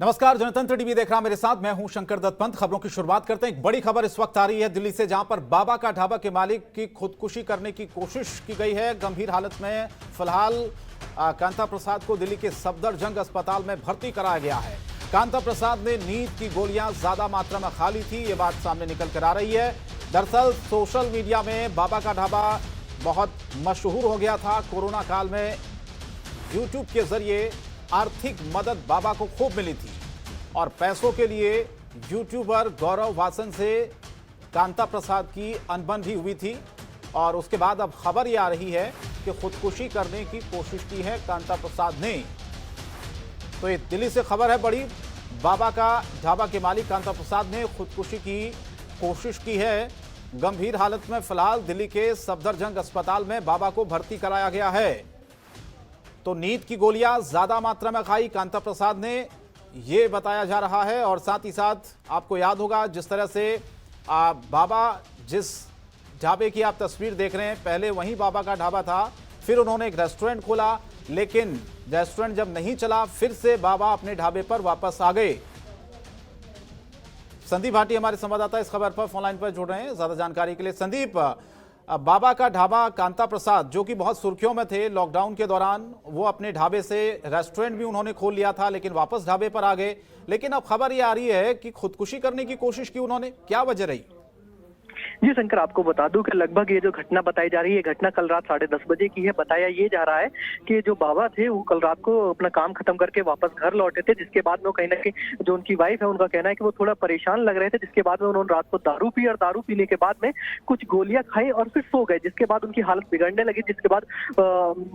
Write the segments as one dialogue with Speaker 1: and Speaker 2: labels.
Speaker 1: नमस्कार, जनतंत्र टीवी देख रहा मेरे साथ मैं हूं शंकर दत्त पंत। खबरों की शुरुआत करते हैं। एक बड़ी खबर इस वक्त आ रही है दिल्ली से, जहां पर बाबा का ढाबा के मालिक की खुदकुशी करने की कोशिश की गई है। गंभीर हालत में फिलहाल कांता प्रसाद को दिल्ली के सफदरजंग अस्पताल में भर्ती कराया गया है। कांता प्रसाद ने नींद की गोलियां ज्यादा मात्रा में खा ली थी, ये बात सामने निकल कर आ रही है। दरअसल सोशल मीडिया में बाबा का ढाबा बहुत मशहूर हो गया था। कोरोना काल में यूट्यूब के जरिए आर्थिक मदद बाबा को खूब मिली थी और पैसों के लिए यूट्यूबर गौरव वासन से कांता प्रसाद की अनबन भी हुई थी। और उसके बाद अब खबर ये आ रही है कि खुदकुशी करने की कोशिश की है कांता प्रसाद ने। तो ये दिल्ली से खबर है बड़ी। बाबा का ढाबा के मालिक कांता प्रसाद ने खुदकुशी की कोशिश की है। गंभीर हालत में फिलहाल दिल्ली के सफदरजंग अस्पताल में बाबा को भर्ती कराया गया है। तो नींद की गोलियां ज्यादा मात्रा में खाई कांता प्रसाद ने, ये बताया जा रहा है। और साथ ही साथ आपको याद होगा जिस तरह से बाबा जिस ढाबे की आप तस्वीर देख रहे हैं, पहले वहीं बाबा का ढाबा था, फिर उन्होंने एक रेस्टोरेंट खोला, लेकिन रेस्टोरेंट जब नहीं चला फिर से बाबा अपने ढाबे पर वापस आ गए। संदीप भाटी हमारे संवाददाता इस खबर पर फोनलाइन पर जुड़ रहे हैं ज्यादा जानकारी के लिए। संदीप, बाबा का ढाबा कांता प्रसाद जो कि बहुत सुर्खियों में थे लॉकडाउन के दौरान, वो अपने ढाबे से रेस्टोरेंट भी उन्होंने खोल लिया था, लेकिन वापस ढाबे पर आ गए। लेकिन अब खबर ये आ रही है कि खुदकुशी करने की कोशिश की उन्होंने, क्या वजह रही?
Speaker 2: जी शंकर, आपको बता दूं कि लगभग ये जो घटना बताई जा रही है, घटना कल रात 10:30 बजे की है। बताया ये जा रहा है कि जो बाबा थे वो कल रात को अपना काम खत्म करके वापस घर लौटे थे, जिसके बाद में कहीं ना कहीं जो उनकी वाइफ है उनका कहना है कि वो थोड़ा परेशान लग रहे थे, जिसके बाद में उन्होंने रात को दारू पी और दारू पीने के बाद में कुछ गोलियां खाई और फिर सो गए, जिसके बाद उनकी हालत बिगड़ने लगी। जिसके बाद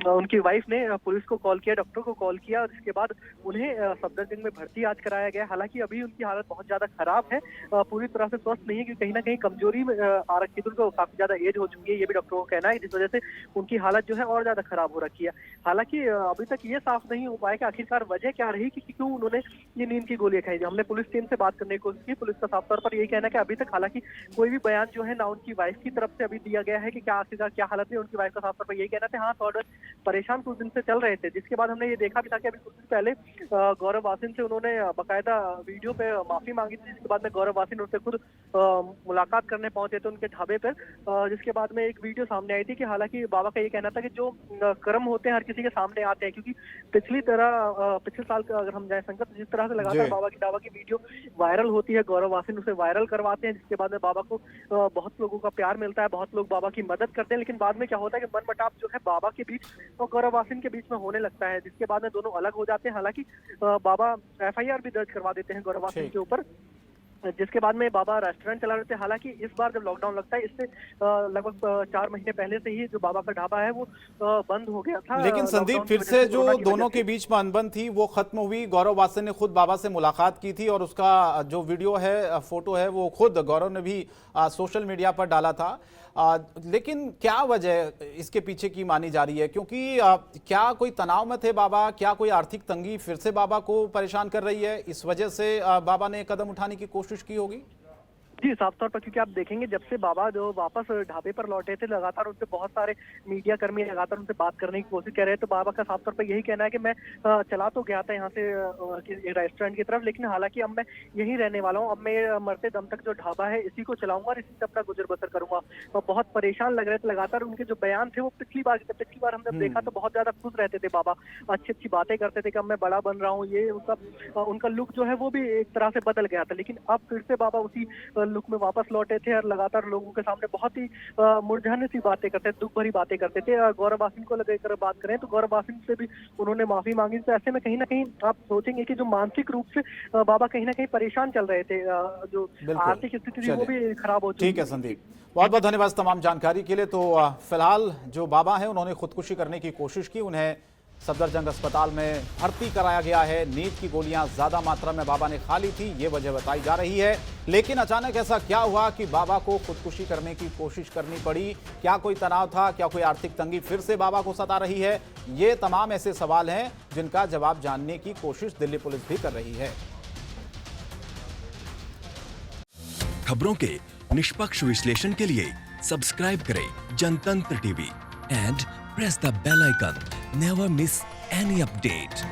Speaker 2: उनकी वाइफ ने पुलिस को कॉल किया, डॉक्टर को कॉल किया और इसके बाद उन्हें सफदरजंग में भर्ती आज कराया गया। हालांकि अभी उनकी हालत बहुत ज्यादा खराब है, पूरी तरह से स्वस्थ नहीं है, क्योंकि कहीं ना कहीं कमजोरी में आ रखी थी, काफी ज्यादा एज हो चुकी है, ये भी डॉक्टरों का कहना है, जिस वजह से उनकी हालत जो है और ज्यादा खराब हो रखी है। हालांकि अभी तक ये साफ नहीं हो पाया कि आखिरकार वजह क्या रही कि क्यों उन्होंने ये नींद की गोलियां खाई। हमने पुलिस टीम से बात करने की कोशिश की, पुलिस का साफ तौर पर यही कहना है कि अभी तक हालांकि कोई भी बयान जो है ना उनकी वाइफ की तरफ से अभी दिया गया है कि क्या आखिरकार क्या हालत है। उनकी वाइफ का साफ तौर पर यही कहना था, हाँ थोड़ा परेशान कुछ दिन से चल रहे थे। जिसके बाद हमने ये देखा भी था कि अभी कुछ दिन पहले गौरव वासिन से उन्होंने बाकायदा वीडियो पे माफी मांगी थी, जिसके बाद में गौरव वासिन उनसे खुद मुलाकात करने पहुंचे थे उनके ढाबे पर। जिसके बाद में एक वीडियो सामने आई थी कि हालांकि बाबा का ये कहना था कि जो कर्म होते हैं हर किसी के सामने आते हैं, क्योंकि पिछले साल का अगर हम जाए संकट, जिस तरह से लगातार बाबा की दावा की वीडियो वायरल होती है, गौरव वासिन उसे वायरल करवाते हैं, जिसके बाद में बाबा को बहुत लोगों का प्यार मिलता है, बहुत लोग बाबा की मदद करते हैं। लेकिन बाद में क्या होता है कि मनमुटाव जो है बाबा के बीच और गौरव वासिन के बीच में होने लगता है, जिसके बाद में दोनों अलग हो जाते हैं। हालांकि बाबा FIR भी दर्ज करवा देते हैं गौरव वासिन के ऊपर, जिसके बाद में बाबा रेस्टोरेंट चला रहे थे। हालांकि इस बार जब लॉकडाउन लगता है, इससे लगभग 4 महीने पहले से ही जो बाबा का ढाबा है वो बंद हो गया था।
Speaker 1: लेकिन संदीप, फिर से जो दोनों के बीच में अनबन थी वो खत्म हुई। गौरव वासन ने खुद बाबा से मुलाकात की थी और उसका जो वीडियो है, फोटो है, वो खुद गौरव ने भी सोशल मीडिया पर डाला था। लेकिन क्या वजह इसके पीछे की मानी जा रही है? क्योंकि क्या कोई तनाव में थे बाबा? क्या कोई आर्थिक तंगी फिर से बाबा को परेशान कर रही है? इस वजह से बाबा ने कदम उठाने की कोशिश की होगी।
Speaker 2: जी साफ तौर पर, क्योंकि आप देखेंगे जब से बाबा जो वापस ढाबे पर लौटे थे, लगातार उनसे बहुत सारे मीडिया कर्मी लगातार उनसे बात करने की कोशिश कर रहे थे। तो बाबा का साफ तौर पर यही कहना है कि मैं चला तो गया था यहाँ से रेस्टोरेंट की तरफ, लेकिन हालांकि अब मैं यहीं रहने वाला हूँ। अब मैं मरते दम तक जो ढाबा है इसी को चलाऊंगा और इसी से अपना गुजर बसर करूंगा। तो बहुत परेशान लग रहे थे। लगातार उनके जो बयान थे वो पिछली बार हमने देखा तो बहुत ज्यादा खुश रहते थे बाबा, अच्छी अच्छी बातें करते थे कि अब मैं बड़ा बन रहा हूँ। ये उनका लुक जो है वो भी एक तरह से बदल गया था, लेकिन अब फिर से बाबा उसी लुक में वापस लौटे थे और लगातार लोगों के सामने बहुत ही मुरझाने सी बातें करते थे, दुख भरी बातें करते थे। गौरव वासिन को लेकर बात करें तो गौरव वासिन से भी उन्होंने माफी मांगी। तो ऐसे में कहीं ना कहीं आप सोचेंगे कि जो मानसिक रूप से बाबा कहीं ना कहीं परेशान चल रहे थे, जो आर्थिक स्थिति थी वो भी खराब हो चुकी।
Speaker 1: ठीक है संदीप, बहुत बहुत धन्यवाद तमाम जानकारी के लिए। तो फिलहाल जो बाबा है उन्होंने खुदकुशी करने की कोशिश की, उन्हें सफदरजंग अस्पताल में भर्ती कराया गया है। नींद की गोलियां ज्यादा मात्रा में बाबा ने खा ली थी, ये वजह बताई जा रही है। लेकिन अचानक ऐसा क्या हुआ कि बाबा को खुदकुशी करने की कोशिश करनी पड़ी? क्या कोई तनाव था? क्या कोई आर्थिक तंगी फिर से बाबा को सता रही है? ये तमाम ऐसे सवाल हैं जिनका जवाब जानने की कोशिश दिल्ली पुलिस भी कर रही है।
Speaker 3: खबरों के निष्पक्ष विश्लेषण के लिए सब्सक्राइब करें जनतंत्र TV and press the bell icon. Never miss any update.